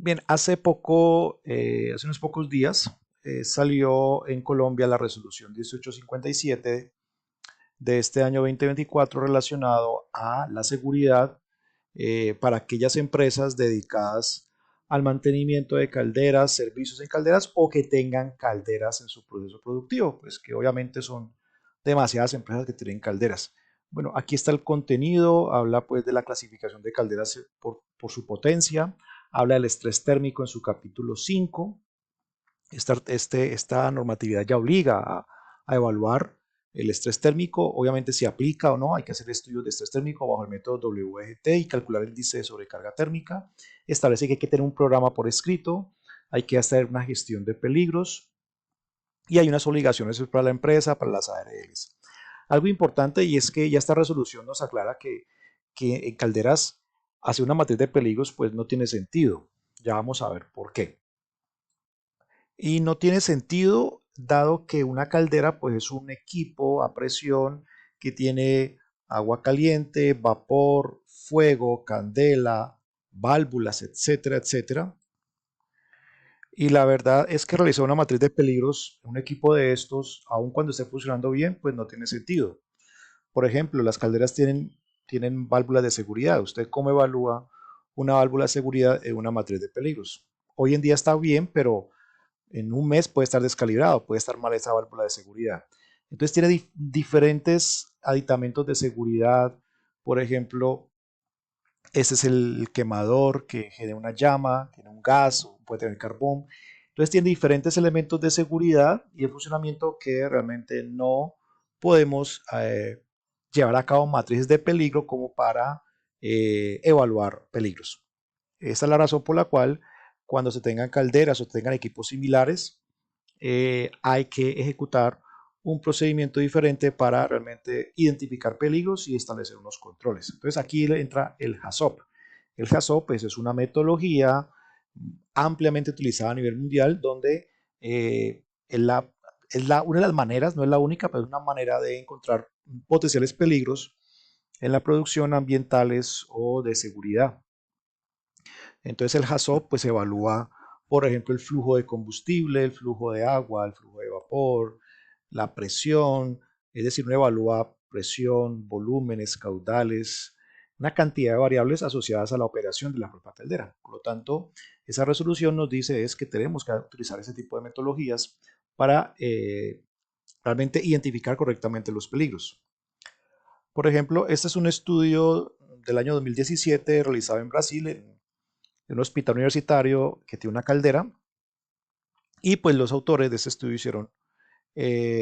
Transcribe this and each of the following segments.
Bien, hace poco, hace unos pocos días, salió en Colombia la resolución 1857 de este año 2024 relacionado a la seguridad para aquellas empresas dedicadas al mantenimiento de calderas, servicios en calderas o que tengan calderas en su proceso productivo, pues que obviamente son demasiadas empresas que tienen calderas. Bueno, aquí está el contenido, habla pues de la clasificación de calderas por su potencia, habla del estrés térmico en su capítulo 5. Esta normatividad ya obliga a evaluar el estrés térmico, obviamente si aplica o no, hay que hacer estudios de estrés térmico bajo el método WGT y calcular el índice de sobrecarga térmica. Establece que hay que tener un programa por escrito, hay que hacer una gestión de peligros y hay unas obligaciones para la empresa, para las ARLs. Algo importante y es que ya esta resolución nos aclara que en calderas hacer una matriz de peligros pues no tiene sentido. Ya vamos a ver por qué. Y no tiene sentido dado que una caldera pues es un equipo a presión que tiene agua caliente, vapor, fuego, candela, válvulas, etcétera, etcétera. Y la verdad es que realizar una matriz de peligros, un equipo de estos, aun cuando esté funcionando bien, pues no tiene sentido. Por ejemplo, las calderas tienen válvulas de seguridad. ¿Usted cómo evalúa una válvula de seguridad en una matriz de peligros? Hoy en día está bien, pero en un mes puede estar descalibrado, puede estar mal esa válvula de seguridad. Entonces tiene diferentes aditamentos de seguridad. Por ejemplo, este es el quemador que genera una llama, tiene un gas, puede tener carbón. Entonces tiene diferentes elementos de seguridad y de funcionamiento que realmente no podemos llevar a cabo matrices de peligro como para evaluar peligros. Esa es la razón por la cual cuando se tengan calderas o tengan equipos similares, hay que ejecutar un procedimiento diferente para realmente identificar peligros y establecer unos controles. Entonces aquí entra el HACCP. El HACCP pues, es una metodología ampliamente utilizada a nivel mundial donde una de las maneras, no es la única, pero es una manera de encontrar potenciales peligros en la producción ambientales o de seguridad. Entonces el HACCP pues evalúa, por ejemplo, el flujo de combustible, el flujo de agua, el flujo de vapor, la presión, es decir, uno evalúa presión, volúmenes, caudales, una cantidad de variables asociadas a la operación de la propia caldera. Por lo tanto, esa resolución nos dice es que tenemos que utilizar ese tipo de metodologías para realmente identificar correctamente los peligros. Por ejemplo, este es un estudio del año 2017 realizado en Brasil, en un hospital universitario que tiene una caldera y pues los autores de este estudio hicieron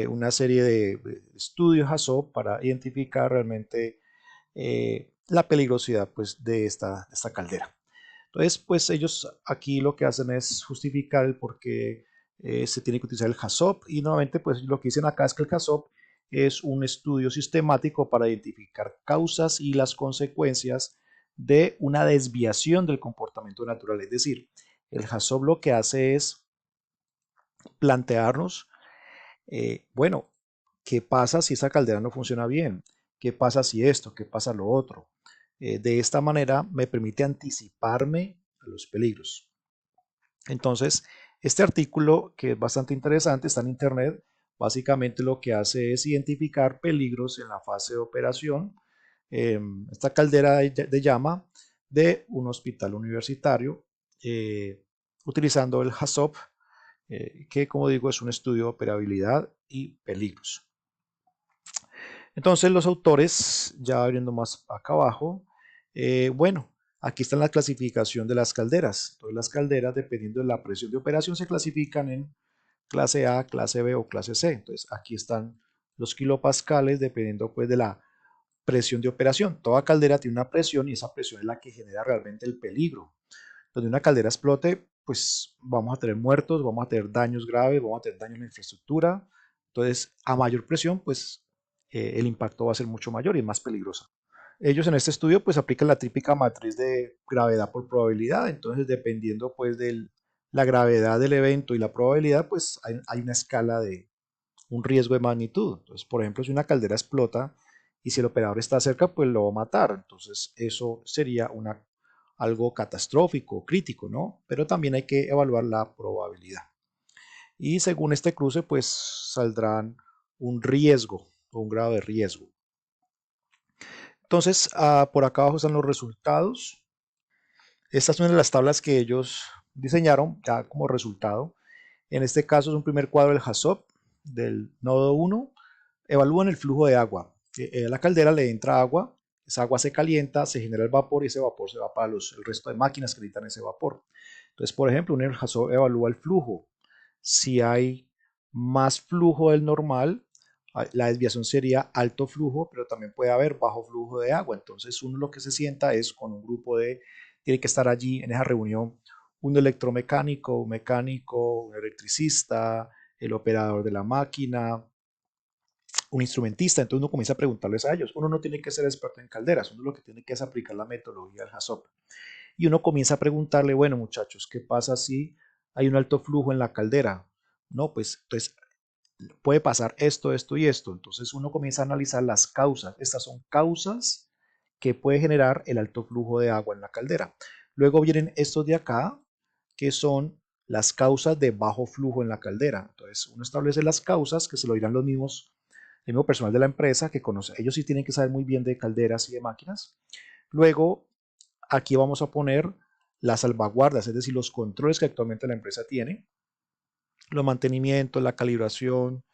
una serie de estudios ASO para identificar realmente la peligrosidad pues de esta caldera. Entonces pues ellos aquí lo que hacen es justificar el por qué se tiene que utilizar el HACCP y nuevamente pues lo que dicen acá es que el HACCP es un estudio sistemático para identificar causas y las consecuencias de una desviación del comportamiento natural. Es decir, el HACCP lo que hace es plantearnos, bueno, ¿qué pasa si esa caldera no funciona bien? ¿Qué pasa si esto? ¿Qué pasa lo otro? De esta manera me permite anticiparme a los peligros. Entonces, este artículo, que es bastante interesante, está en internet, básicamente lo que hace es identificar peligros en la fase de operación. Esta caldera de llama de un hospital universitario, utilizando el HACCP, que como digo es un estudio de operabilidad y peligros. Entonces los autores, ya viendo más acá abajo, bueno, aquí está la clasificación de las calderas. Entonces las calderas, dependiendo de la presión de operación, se clasifican en clase A, clase B o clase C. Entonces aquí están los kilopascales dependiendo pues de la presión de operación. Toda caldera tiene una presión y esa presión es la que genera realmente el peligro. Donde una caldera explote, pues vamos a tener muertos, vamos a tener daños graves, vamos a tener daños en la infraestructura. Entonces, a mayor presión, pues el impacto va a ser mucho mayor y más peligroso. Ellos en este estudio pues aplican la típica matriz de gravedad por probabilidad, entonces dependiendo pues de la gravedad del evento y la probabilidad, pues hay una escala de un riesgo de magnitud. Entonces, por ejemplo, si una caldera explota y si el operador está cerca, pues lo va a matar. Entonces, eso sería algo catastrófico, crítico, ¿no? Pero también hay que evaluar la probabilidad. Y según este cruce, pues saldrán un riesgo o un grado de riesgo. Entonces, por acá abajo están los resultados. Estas son las tablas que ellos diseñaron ya como resultado. En este caso es un primer cuadro del HAZOP del nodo 1. Evalúan el flujo de agua. A la caldera le entra agua, esa agua se calienta, se genera el vapor y ese vapor se va para el resto de máquinas que necesitan ese vapor. Entonces, por ejemplo, un HAZOP evalúa el flujo. Si hay más flujo del normal, la desviación sería alto flujo, pero también puede haber bajo flujo de agua. Entonces uno lo que se sienta es con un grupo tiene que estar allí en esa reunión un electromecánico, un mecánico, un electricista, el operador de la máquina, un instrumentista. Entonces uno comienza a preguntarles a ellos. Uno no tiene que ser experto en calderas, uno lo que tiene que es aplicar la metodología del HAZOP. Y uno comienza a preguntarle, bueno muchachos, ¿qué pasa si hay un alto flujo en la caldera? No, pues entonces puede pasar esto, esto y esto. Entonces uno comienza a analizar las causas. Estas son causas que puede generar el alto flujo de agua en la caldera. Luego vienen estos de acá, que son las causas de bajo flujo en la caldera. Entonces uno establece las causas, que se lo dirán el mismo personal de la empresa, que conoce. Ellos sí tienen que saber muy bien de calderas y de máquinas. Luego, aquí vamos a poner las salvaguardas, es decir, los controles que actualmente la empresa tiene, los mantenimientos, la calibración,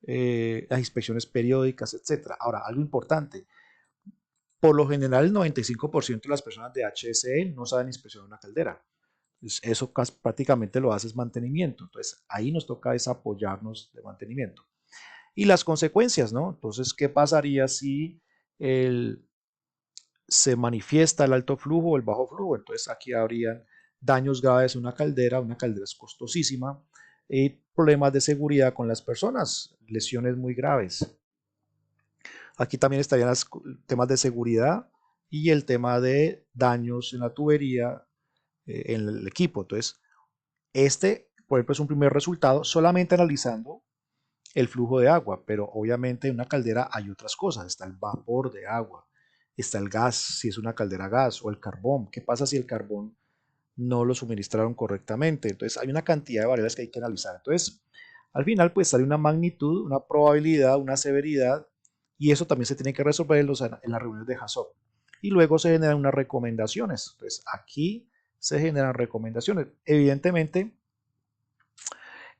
las inspecciones periódicas, etcétera. Ahora, algo importante, por lo general el 95% de las personas de HSE no saben inspeccionar una caldera. Entonces, eso prácticamente lo hace es mantenimiento. Entonces, ahí nos toca es apoyarnos de mantenimiento. Y las consecuencias, ¿no? Entonces, ¿qué pasaría si se manifiesta el alto flujo o el bajo flujo? Entonces, aquí habrían daños graves en una caldera es costosísima, y problemas de seguridad con las personas, lesiones muy graves. Aquí también estarían los temas de seguridad y el tema de daños en la tubería, en el equipo. Entonces, por ejemplo, es un primer resultado solamente analizando el flujo de agua, pero obviamente en una caldera hay otras cosas. Está el vapor de agua, está el gas, si es una caldera a gas, o el carbón. ¿Qué pasa si el carbón no lo suministraron correctamente? Entonces, hay una cantidad de variables que hay que analizar. Entonces, al final, pues sale una magnitud, una probabilidad, una severidad, y eso también se tiene que resolver en las reuniones de HAZOP. Y luego se generan unas recomendaciones. Entonces, aquí se generan recomendaciones. Evidentemente,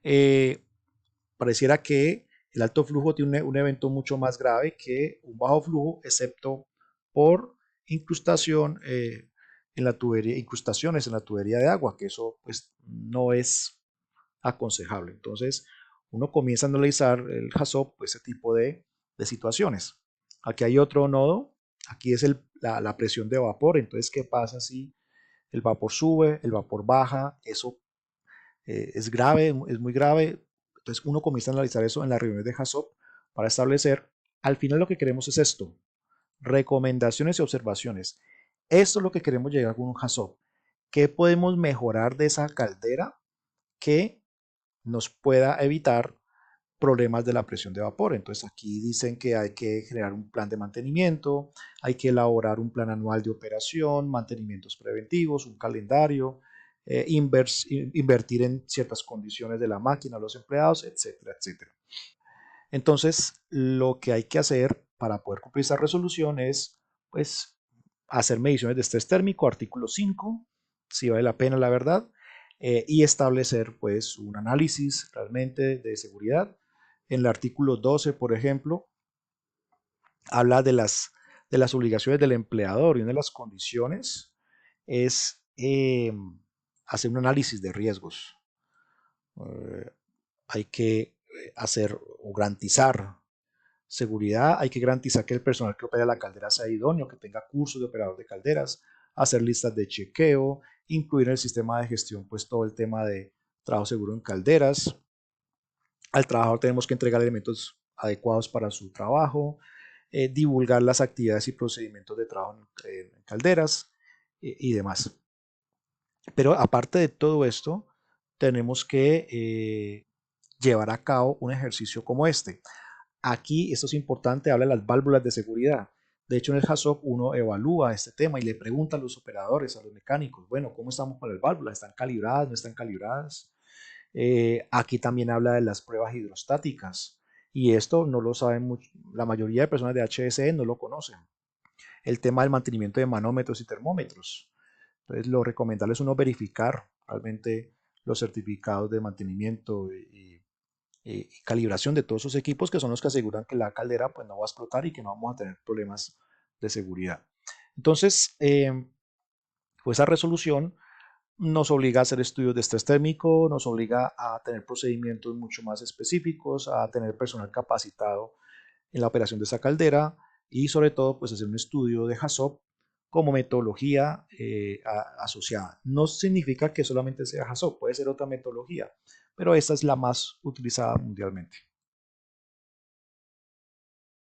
eh, pareciera que el alto flujo tiene un evento mucho más grave que un bajo flujo, excepto por incrustación en la tubería, incrustaciones en la tubería de agua, que eso pues no es aconsejable. Entonces, uno comienza a analizar el HAZOP, pues, ese tipo de situaciones. Aquí hay otro nodo, aquí es la presión de vapor. Entonces, ¿qué pasa si el vapor sube, el vapor baja? Eso es grave, es muy grave. Entonces, uno comienza a analizar eso en las reuniones de HAZOP para establecer, al final lo que queremos es esto, recomendaciones y observaciones. Esto es lo que queremos llegar con un HAZOP. ¿Qué podemos mejorar de esa caldera que nos pueda evitar problemas de la presión de vapor? Entonces aquí dicen que hay que generar un plan de mantenimiento, hay que elaborar un plan anual de operación, mantenimientos preventivos, un calendario, invertir en ciertas condiciones de la máquina, los empleados, etcétera, etcétera. Entonces, lo que hay que hacer para poder cumplir esta resolución es, pues, hacer mediciones de estrés térmico, artículo 5, si vale la pena, la verdad, y establecer, pues, un análisis realmente de seguridad. En el artículo 12, por ejemplo, habla de las obligaciones del empleador, y una de las condiciones es hacer un análisis de riesgos. Eh, hay que hacer o garantizar seguridad, hay que garantizar que el personal que opera la caldera sea idóneo, que tenga cursos de operador de calderas, hacer listas de chequeo, incluir en el sistema de gestión pues todo el tema de trabajo seguro en calderas. Al trabajador tenemos que entregar elementos adecuados para su trabajo, divulgar las actividades y procedimientos de trabajo en calderas y demás. Pero aparte de todo esto, tenemos que llevar a cabo un ejercicio como este. Aquí, esto es importante, habla de las válvulas de seguridad. De hecho, en el HACCP uno evalúa este tema y le pregunta a los operadores, a los mecánicos, bueno, ¿cómo estamos con las válvulas? ¿Están calibradas? ¿No están calibradas? Aquí también habla de las pruebas hidrostáticas y esto no lo saben mucho, la mayoría de personas de HSE no lo conocen. El tema del mantenimiento de manómetros y termómetros. Entonces, lo recomendable es uno verificar realmente los certificados de mantenimiento y calibración de todos esos equipos que son los que aseguran que la caldera pues, no va a explotar y que no vamos a tener problemas de seguridad. Entonces, pues esa resolución nos obliga a hacer estudios de estrés térmico, nos obliga a tener procedimientos mucho más específicos, a tener personal capacitado en la operación de esa caldera y sobre todo pues hacer un estudio de HACCP como metodología asociada. No significa que solamente sea HACCP, puede ser otra metodología, pero esta es la más utilizada mundialmente.